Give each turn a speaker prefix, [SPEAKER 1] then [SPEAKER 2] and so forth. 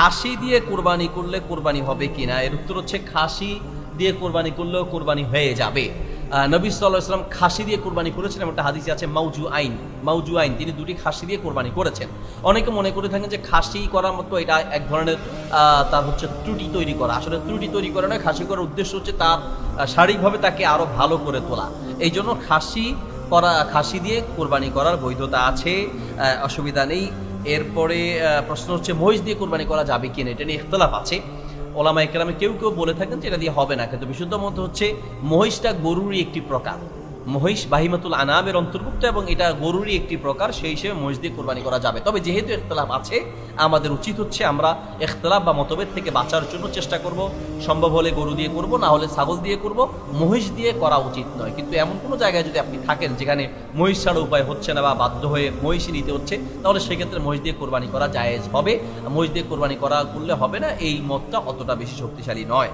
[SPEAKER 1] খাসি দিয়ে কোরবানি করলে কোরবানি হবে কিনা, এর উত্তর হচ্ছে খাসি দিয়ে কোরবানি করলেও কোরবানি হয়ে যাবে। নবী সাল্লাল্লাহু আলাইহি ওয়াসাল্লাম খাসি দিয়ে কোরবানি করেছেন, এমনটা হাদিসে আছে। মাউজু আইন তিনি দুটি খাসি দিয়ে কোরবানি করেছেন। অনেকে মনে করে থাকেন যে খাসি করার মতো এটা এক ধরনের তার হচ্ছে ত্রুটি তৈরি করা। আসলে ত্রুটি তৈরি করা নয়, খাসি করার উদ্দেশ্য হচ্ছে তার শারীরিকভাবে তাকে আরো ভালো করে তোলা। এই জন্য খাসি দিয়ে কোরবানি করার বৈধতা আছে, অসুবিধা নেই। এরপরে প্রশ্ন হচ্ছে মহিষ দিয়ে কোরবানি করা যাবে কিনা, এটা নিয়ে ইখতিলাফ আছে। ওলামা ইকরামে কেউ কেউ বলে থাকেন যে এটা দিয়ে হবে না, কিন্তু বিশুদ্ধ মত হচ্ছে মহিষটা গরুরই একটি প্রকার, মহিষ বাহিমাতুল আনামের অন্তর্ভুক্ত এবং এটা গরুরই একটি প্রকার, সেই হিসেবে মহিষ দিয়ে কোরবানি করা যাবে। তবে যেহেতু ইখতিলাফ আছে, আমাদের উচিত হচ্ছে আমরা ইখতিলাফ বা মতভেদ থেকে বাঁচার জন্য চেষ্টা করব। সম্ভব হলে গরু দিয়ে করব, না হলে ছাগল দিয়ে করব, মহিষ দিয়ে করা উচিত নয়। কিন্তু এমন কোনো জায়গায় যদি আপনি থাকেন যেখানে মহিষ ছাড়া উপায় হচ্ছে না বা বাধ্য হয়ে মহিষই নিতে হচ্ছে, তাহলে সেক্ষেত্রে মহিষ দিয়ে কোরবানি করা জায়েজ হবে। মহিষ দিয়ে কোরবানি করলে হবে না, এই মতটা অতটা বেশি শক্তিশালী নয়।